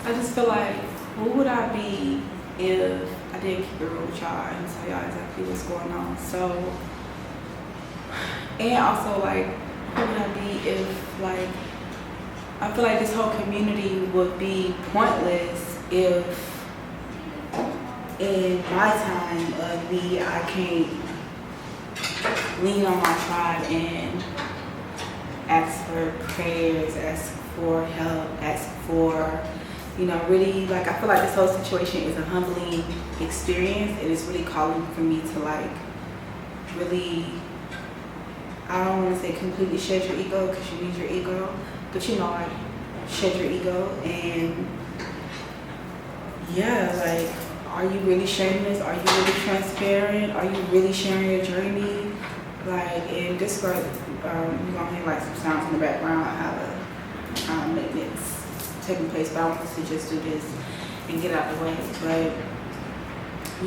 I just feel like, who would I be if I didn't keep it real with y'all and tell y'all exactly what's going on? So, and also like, who would I be if like, I feel like this whole community would be pointless if in my time of need I can't lean on my tribe and ask for prayers, ask for help, ask for, you know, really, like, I feel like this whole situation is a humbling experience, and it's really calling for me to like really, I don't want to say completely shed your ego, because you need your ego, but you know, like, shed your ego. And yeah, like, are you really shameless? Are you really transparent? Are you really sharing your journey? Like, and this girl, you're gonna hear like some sounds in the background. I have a maintenance taking place, but I want to just do this and get out the way. But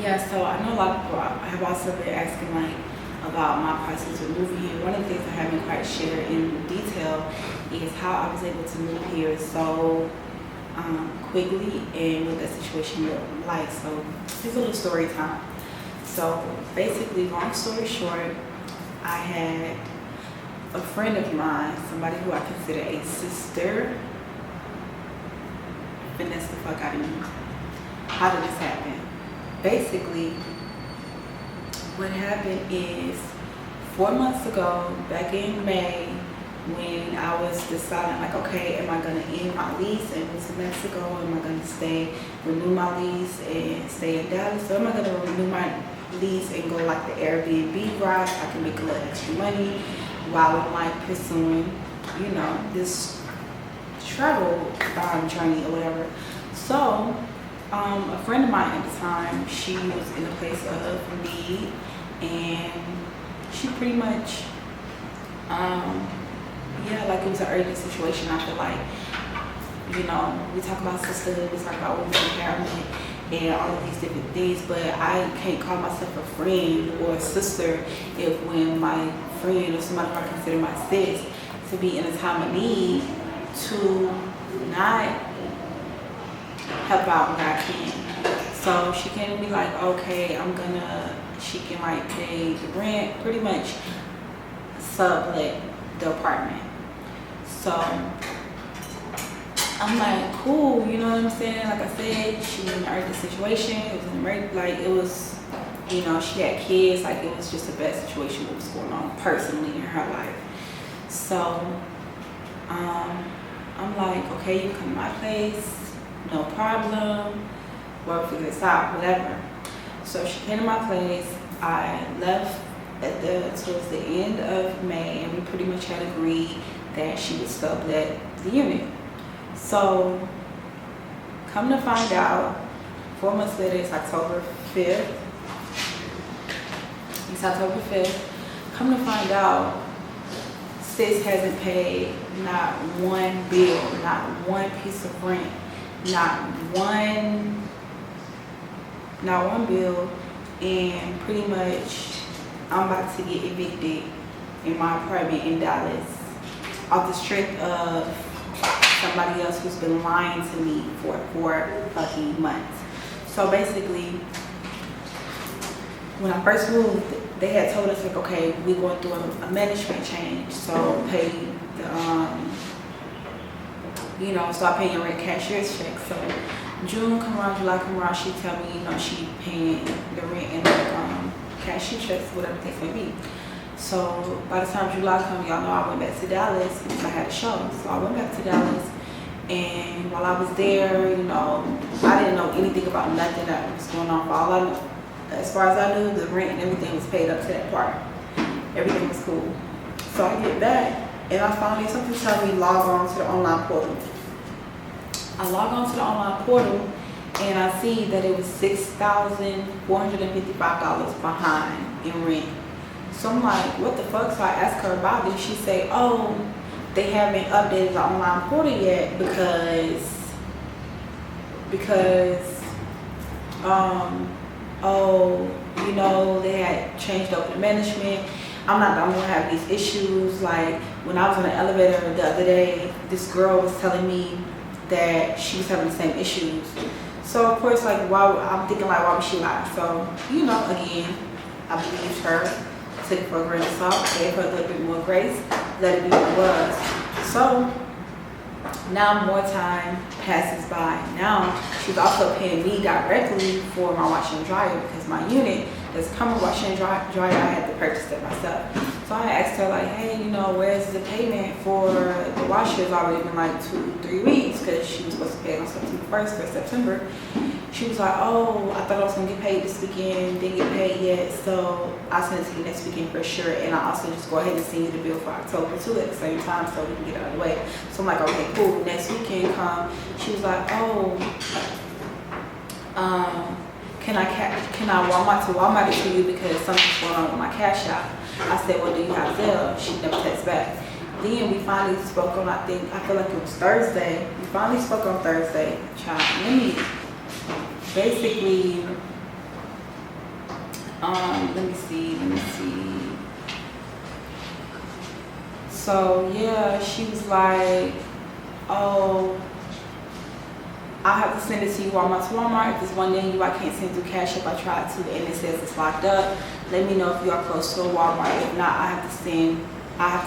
yeah, so I know a lot of people have also been asking like about my process of moving here. One of the things I haven't quite shared in detail is how I was able to move here so quickly and what that situation looked like. So here's a little story time. So basically, long story short, I had a friend of mine, somebody who I consider a sister, finesse the fuck out of me. How did this happen? Basically, what happened is 4 months ago, back in May, when I was deciding like, okay, am I gonna end my lease and move to Mexico? Am I gonna renew my lease and stay in Dallas? So am I gonna renew my lease and go like the Airbnb route? I can make a little extra money while I'm like pursuing, you know, this travel journey or whatever. So a friend of mine at the time, she was in a place of need, and she pretty much yeah, like it was an urgent situation. I feel like, you know, we talk about sisterhood, we talk about women's empowerment and all of these different things, but I can't call myself a friend or a sister if when my friend or somebody who I consider my sis to be in a time of need to not help out when I can. So she came to me like, okay, she can like pay the rent, pretty much sublet the apartment. So I'm like, cool, you know what I'm saying? Like I said, she was in an urgent situation. It was an emergency, like it was, you know, she had kids. Like it was just a bad situation what was going on personally in her life. So I'm like, okay, you come to my place, no problem. We'll figure this out, whatever. So she came to my place. I left towards the end of May, and we pretty much had agreed that she would sublet the unit. So come to find out, 4 months later, it's October 5th. It's October 5th. Come to find out, sis hasn't paid not one bill, not one piece of rent, not one bill, and pretty much I'm about to get evicted in my apartment in Dallas off the strength of somebody else who's been lying to me for 4 fucking months. So basically, when I first moved, they had told us like, okay, we're going through a management change, so pay the you know, start paying your rent cashier's check. So June come around, July come around, she tell me, you know, she paying the rent and the cashier checks, whatever the case may be. So by the time July come, y'all know I went back to Dallas because I had a show. So I went back to Dallas, and while I was there, you know, I didn't know anything about nothing that was going on. For all I know, as far as I knew, the rent and everything was paid up to that part. Everything was cool. So I get back, and I finally, something telling me log on to the online portal. I log on to the online portal, and I see that it was $6,455 behind in rent. So I'm like, what the fuck? So I asked her about this. She say, oh, they haven't updated the online portal yet because you know, they had changed over the management. I'm not the only one having these issues. Like when I was on the elevator the other day, this girl was telling me that she was having the same issues. So of course, like, I'm thinking like, why would she lie? So, you know, again, I believed her, took it for a grain of salt, gave her a little bit more grace, let it be what it was. So now more time passes by. Now she's also paying me directly for my washer and dryer, because my unit that's coming washer and dryer, I had to purchase it myself. So I asked her like, hey, you know, where's the payment for the washer? It's already been like 2-3 weeks, because she was supposed to pay it on September 1st for September. She was like, oh, I thought I was gonna get paid this weekend, didn't get paid yet, so I'll send it to you next weekend for sure. And I also just go ahead and send you the bill for October too at the same time, so we can get it out of the way. So I'm like, okay, cool. Next weekend come. She was like, oh, can I Walmart it to you because something's going on with my Cashapp? I said, well, do you have Zelle? She never texted back. Then we finally spoke on, I feel like it was Thursday. We finally spoke on Thursday. Child, basically, let me see. So yeah, she was like, oh, I'll have to send it to you Walmart to Walmart. If there's one near you, I can't send through Cashapp. I tried to, and it says it's locked up. Let me know if you are close to a Walmart. If not, I have to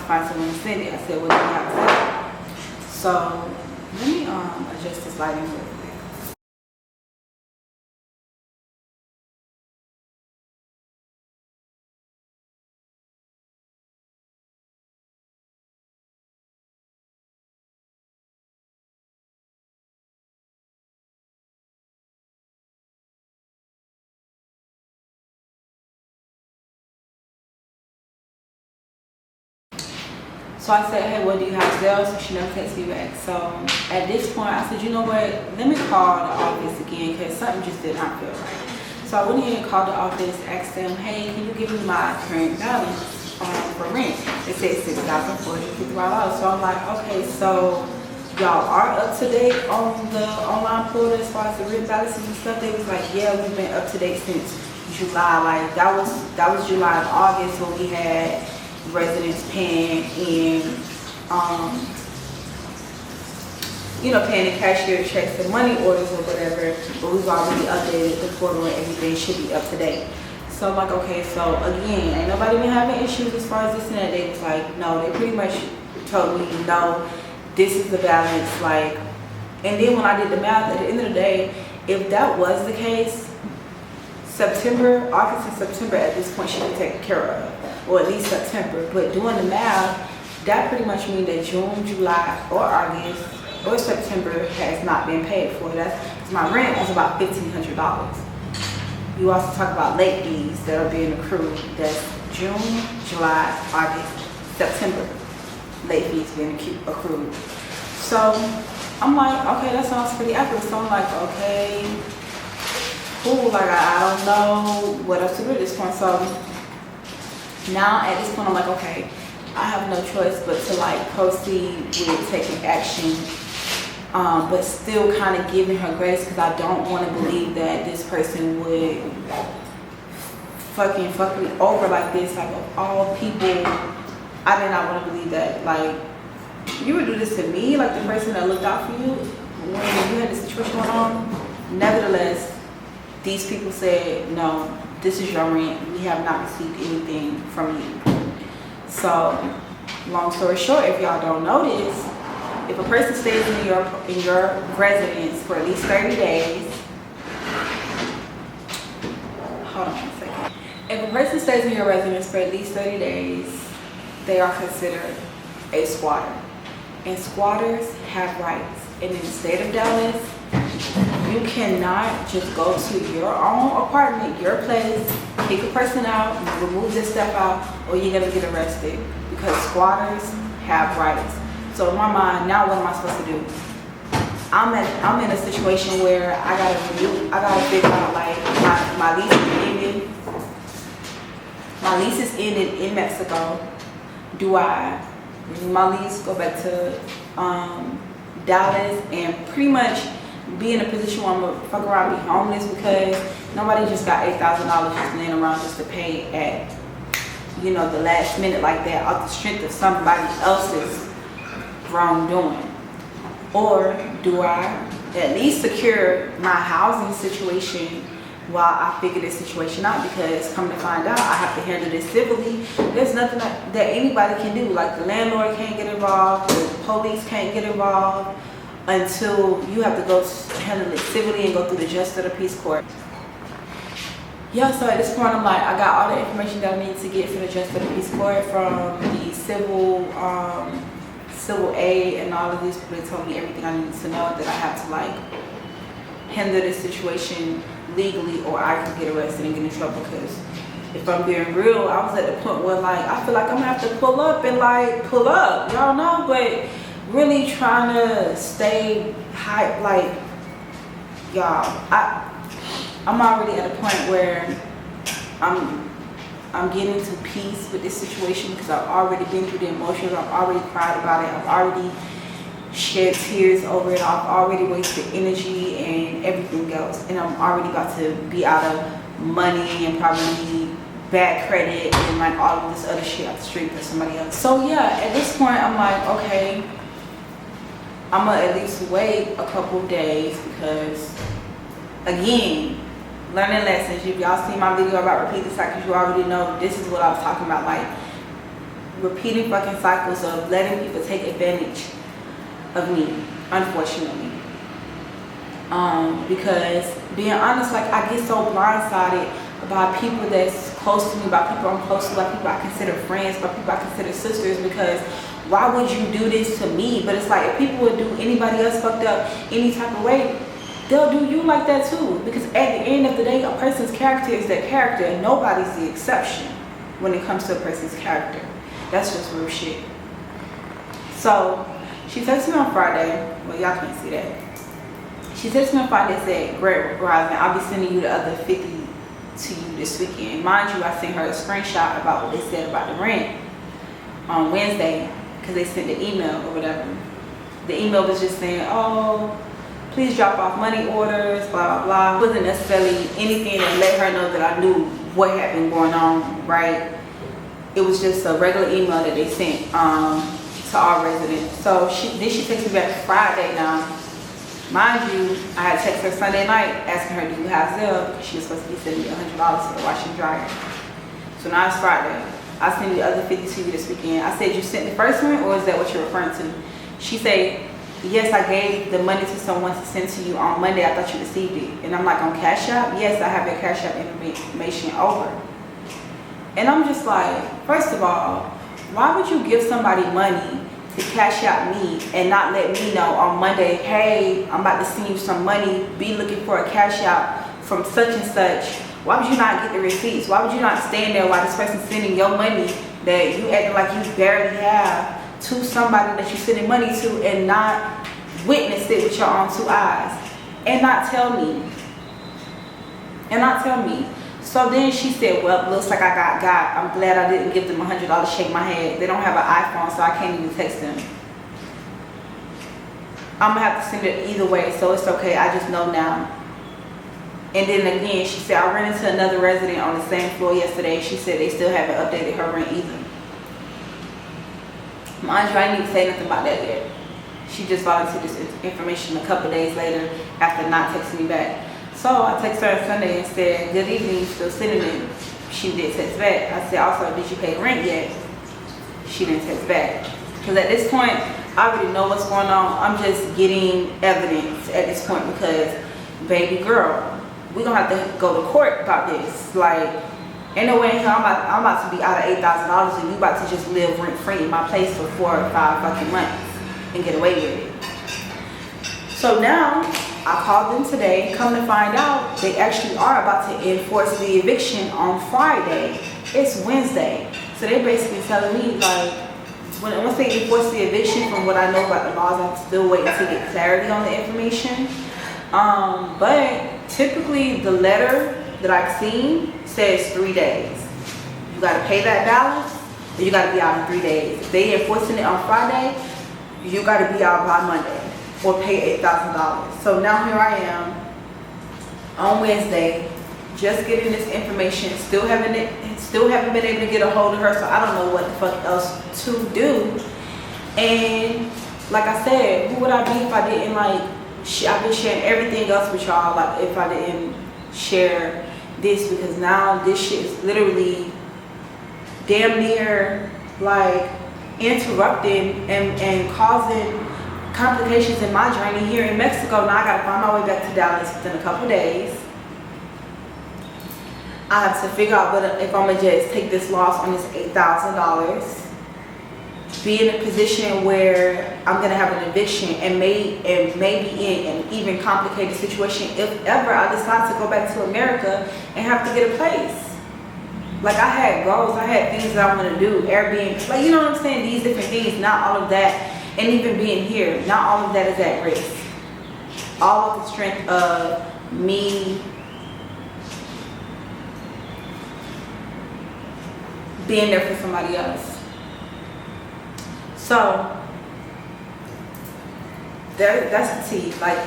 find someone to send it. I said, well, do you have that? So let me adjust this lighting real quick. So I said, hey, what do you have Zelle? So she never texted me back. So at this point, I said, you know what? Let me call the office again, because something just did not feel right. So I went ahead and called the office, asked them, hey, can you give me my current balance for rent? They said $6,455. So I'm like, okay, so y'all are up to date on the online portal as far as the rent balances and stuff? They was like, yeah, we've been up to date since July. Like that was July and August when we had residents paying in, paying the cashier checks and money orders or whatever, but we've already updated the portal and everything should be up to date. So I'm like, okay, so again, ain't nobody been having issues as far as this and that. They was like, no, they pretty much told me, no, this is the balance, like, and then when I did the math, at the end of the day, if that was the case, August and September at this point should be taken care of, or at least September. But doing the math, that pretty much means that June, July, or August, or September has not been paid for. That's my rent was about $1,500. You also talk about late fees that are being accrued. That's June, July, August, September. Late fees being accrued. So I'm like, okay, that sounds pretty accurate. So I'm like, okay, cool. Like I don't know what else to do at this point. So now at this point, I'm like, okay, I have no choice but to like proceed with taking action, but still kind of giving her grace, because I don't want to believe that this person would fucking fuck me over like this. Like of all people, I did not want to believe that. Like you would do this to me, like the person that looked out for you when you had this situation going on. Nevertheless, these people said, no, this is your rent. We have not received anything from you. So, long story short, if y'all don't know this, if a person stays in your residence for at least 30 days, hold on a second. If a person stays in your residence for at least 30 days, they are considered a squatter. And squatters have rights. And in the state of Dallas, you cannot just go to your own apartment, your place, kick a person out, remove this stuff out, or you're gonna get arrested, because squatters have rights. So in my mind, now what am I supposed to do? I'm in a situation where I gotta figure out, like, my lease is ended. My lease is ended in Mexico. Do I renew my lease, go back to Dallas, and pretty much be in a position where I'm gonna fuck around and be homeless, because nobody just got $8,000 just laying around just to pay at, the last minute like that, off the strength of somebody else's wrongdoing. Or do I at least secure my housing situation while I figure this situation out? Because come to find out, I have to handle this civilly. There's nothing that anybody can do. Like the landlord can't get involved, the police can't get involved until you have to go handle it civilly and go through the justice of the peace court. Yeah, so at this point I'm like, I got all the information that I need to get from the justice of the peace court, from the civil aid and all of these people. They told me everything I need to know, that I have to like handle this situation legally or I can get arrested and get in trouble. Because if I'm being real, I was at the point where like I feel like I'm gonna have to pull up, y'all know, but really trying to stay high. Like, y'all, I'm already at a point where I'm getting to peace with this situation, because I've already been through the emotions. I've already cried about it. I've already shed tears over it. I've already wasted energy and everything else, and I'm already about to be out of money and probably bad credit and like all of this other shit out the street for somebody else. So yeah, at this point I'm like, okay, I'm gonna at least wait a couple of days, because again, learning lessons. If y'all see my video about repeating cycles, you already know this is what I was talking about, like repeating fucking cycles of letting people take advantage of me, unfortunately. Because being honest, like I get so blindsided by people that's close to me, by people I'm close to, by people I consider friends, by people I consider sisters, because why would you do this to me? But it's like, if people would do anybody else fucked up any type of way, they'll do you like that too. Because at the end of the day, a person's character is their character, and nobody's the exception when it comes to a person's character. That's just real shit. So she texted me on Friday. Well, y'all can't see that. She texted me on Friday and said, "Great Rising, I'll be sending you the other 50 to you this weekend." Mind you, I sent her a screenshot about what they said about the rent on Wednesday, because they sent the email or whatever. The email was just saying, "Oh, please drop off money orders, blah, blah, blah." It wasn't necessarily anything that let her know that I knew what had been going on, right? It was just a regular email that they sent to our residents. So she texted me back Friday now. Mind you, I had texted her Sunday night asking her, "Do you have Zelle?" Because she was supposed to be sending me $100 for the wash and dryer. So now it's Friday. I'll send you the other 50 to you this weekend. I said, "You sent the first one, or is that what you're referring to?" She said, "Yes, I gave the money to someone to send to you on Monday. I thought you received it." And I'm like, "On Cash App?" "Yes, I have your Cash App information over." And I'm just like, first of all, why would you give somebody money to Cash App me and not let me know on Monday, "Hey, I'm about to send you some money. Be looking for a Cash App from such and such"? Why would you not get the receipts? Why would you not stand there while this person's sending your money that you acting like you barely have to somebody that you're sending money to, and not witness it with your own two eyes and not tell me? So then she said, "Well, looks like I got. I'm glad I didn't give them $100. Shake my head. They don't have an iPhone, so I can't even text them. I'm gonna have to send it either way, so it's okay. I just know now." And then again, she said, "I ran into another resident on the same floor yesterday. She said they still haven't updated her rent either." Mind you, I didn't even say nothing about that yet. She just volunteered this information a couple days later after not texting me back. So I texted her on Sunday and said, "Good evening, you still sending it?" She did text back. I said, "Also, did you pay rent yet?" She didn't text back. Because at this point, I already know what's going on. I'm just getting evidence at this point, because, baby girl, we're going to have to go to court about this. Like, ain't no way in hell I'm about to be out of $8,000 and you about to just live rent free in my place for 4 or 5 fucking months and get away with it. So now I called them today. Come to find out, they actually are about to enforce the eviction on Friday. It's Wednesday. So they're basically telling me, like, once they enforce the eviction, from what I know about the laws, I'm still waiting to get clarity on the information. But typically the letter that I've seen says 3 days. You got to pay that balance, or you got to be out in 3 days. If they enforcing it on Friday, you got to be out by Monday or pay $8,000. So now here I am on Wednesday, just getting this information. Still haven't been able to get a hold of her, so I don't know what the fuck else to do. And like I said, who would I be if I didn't like, I've been sharing everything else with y'all, like if I didn't share this, because now this shit is literally damn near like interrupting and causing complications in my journey here in Mexico. Now I gotta find my way back to Dallas within a couple days. I have to figure out if I'm gonna just take this loss on this $8,000, be in a position where I'm gonna have an eviction and maybe in an even complicated situation if ever I decide to go back to America and have to get a place. Like I had goals, I had things that I want to do, Airbnb, like you know what I'm saying, these different things, not all of that, and even being here, not all of that is at risk. All of the strength of me being there for somebody else. So that's the tea. Like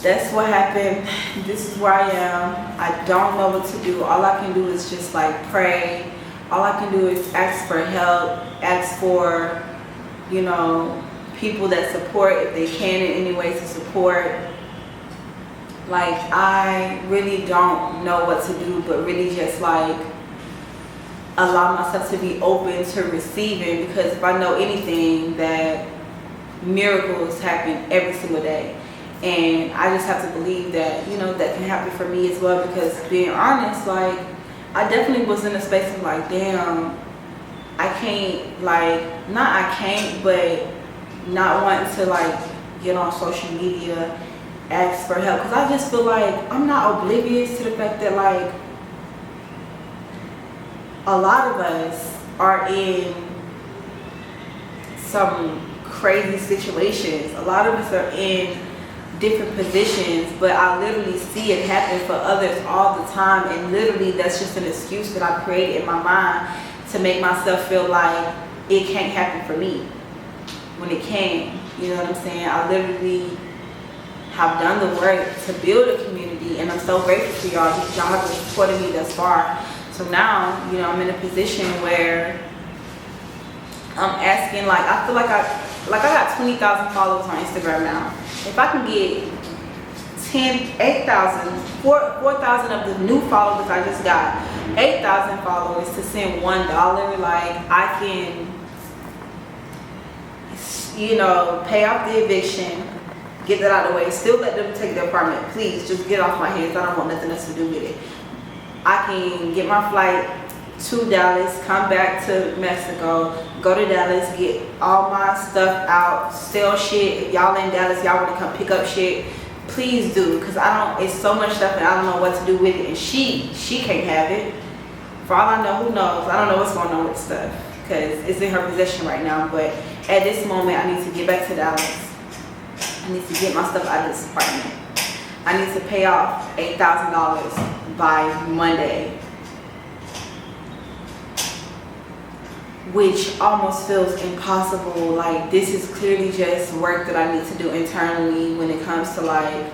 that's what happened. This is where I am. I don't know what to do. All I can do is just like pray. All I can do is ask for help, ask for, you know, people that support if they can in any way to support. Like I really don't know what to do, but really just like allow myself to be open to receiving, because if I know anything, that miracles happen every single day. And I just have to believe that, you know, that can happen for me as well, because being honest, like I definitely was in a space of like, damn, I can't, like, not I can't, but not wanting to like get on social media, ask for help, because I just feel like I'm not oblivious to the fact that like a lot of us are in some crazy situations. A lot of us are in different positions, but I literally see it happen for others all the time, and literally that's just an excuse that I created in my mind to make myself feel like it can't happen for me when it can. You know what I'm saying? I literally have done the work to build a community, and I'm so grateful for y'all because y'all have been supporting me thus far. So now, you know, I'm in a position where I'm asking, like, I feel like I got 20,000 followers on Instagram now. If I can get 8,000, 4,000 of the new followers I just got, 8,000 followers to send $1, like I can, you know, pay off the eviction, get that out of the way, still let them take the apartment. Please, just get off my hands. I don't want nothing else to do with it. I can get my flight to Dallas, come back to Mexico, go to Dallas, get all my stuff out, sell shit. If y'all in Dallas, y'all want to come pick up shit, please do, because it's so much stuff and I don't know what to do with it, and she can't have it. For all I know, who knows? I don't know what's going on with stuff because it's in her possession right now, but at this moment I need to get back to Dallas. I need to get my stuff out of this apartment. I need to pay off $8,000 by Monday, which almost feels impossible. Like this is clearly just work that I need to do internally when it comes to like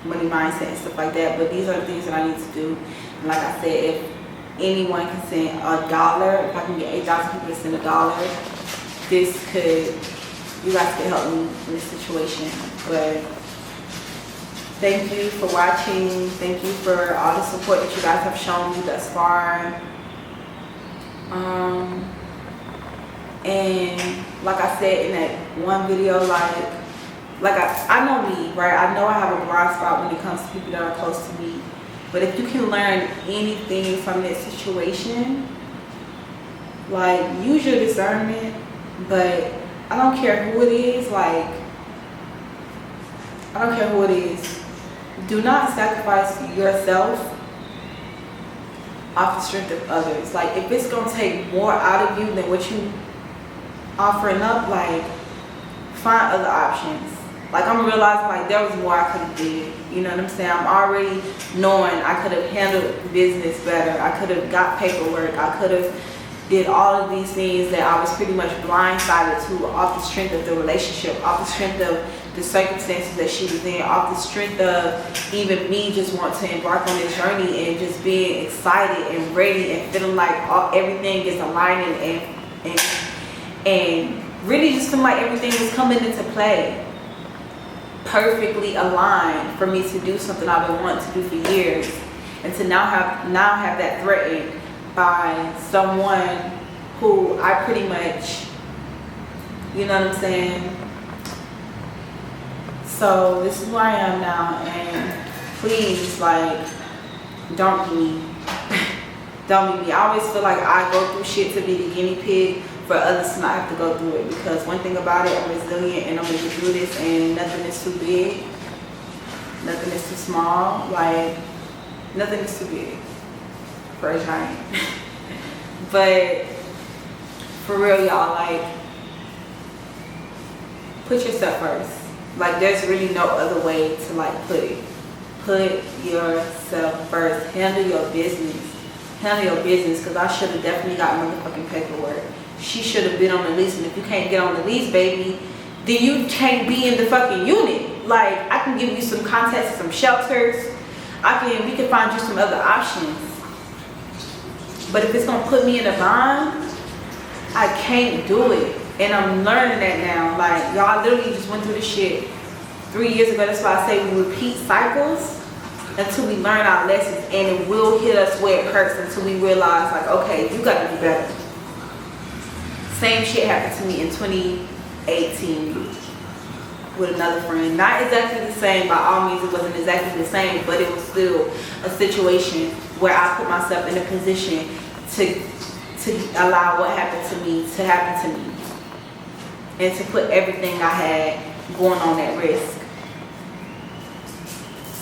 money mindset and stuff like that. But these are the things that I need to do. And like I said, if anyone can send $1, if I can get 8,000 people to send $1, you guys could help me in this situation. But thank you for watching. Thank you for all the support that you guys have shown me thus far. And like I said in that one video, like I know me, right? I know I have a blind spot when it comes to people that are close to me. But if you can learn anything from this situation, like use your discernment. But I don't care who it is, like I don't care who it is. Do not sacrifice yourself off the strength of others. Like if it's gonna take more out of you than what you offering up, like find other options. Like I'm realizing like there was more I could have did. You know what I'm saying? I'm already knowing I could have handled business better. I could have got paperwork. I could have did all of these things that I was pretty much blindsided to off the strength of the relationship, off the strength of the circumstances that she was in, off the strength of even me just want to embark on this journey and just being excited and ready and feeling like everything is aligning and really just seemed like everything was coming into play, perfectly aligned for me to do something I've been wanting to do for years, and to now have that threatened by someone who I pretty much, you know what I'm saying? So this is where I am now, and please, like, don't be me. Don't be me. I always feel like I go through shit to be the guinea pig for others to not have to go through it, because one thing about it, I'm resilient and I'm gonna get through this, and nothing is too big, nothing is too small, like nothing is too big for a giant. But for real, y'all, like, put yourself first. Like, there's really no other way to like put it. Put yourself first. Handle your business. Handle your business, because I should have definitely got motherfucking paperwork. She should have been on the lease, and if you can't get on the lease, baby, then you can't be in the fucking unit. Like, I can give you some contacts to some shelters. We can find you some other options. But if it's gonna put me in a bond, I can't do it. And I'm learning that now. Like, y'all literally just went through this shit 3 years ago. That's why I say we repeat cycles until we learn our lessons, and it will hit us where it hurts until we realize, like, okay, you got to do better. Same shit happened to me in 2018 with another friend. Not exactly the same, by all means, it wasn't exactly the same, but it was still a situation where I put myself in a position to allow what happened to me to happen to me, and to put everything I had going on at risk.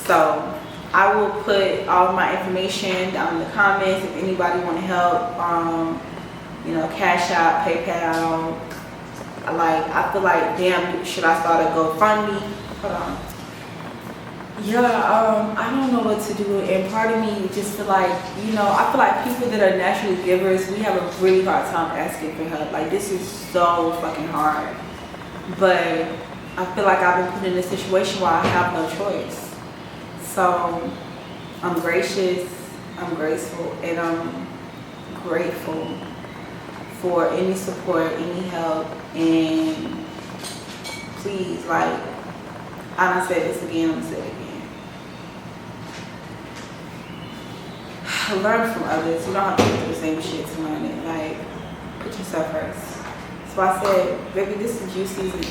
So I will put all of my information down in the comments if anybody want to help. You know, Cashapp, PayPal. I feel like, damn, should I start a GoFundMe? Hold on. Yeah, I don't know what to do, and part of me just feel like, you know, I feel like people that are naturally givers, we have a really hard time asking for help. Like, this is so fucking hard. But I feel like I've been put in a situation where I have no choice. So I'm gracious, I'm graceful, and I'm grateful for any support, any help. And please, like, I done said this again, I'm gonna say it again. Learn from others. You don't have to do the same shit to learn it. Like, put yourself first. So I said, baby, this is you season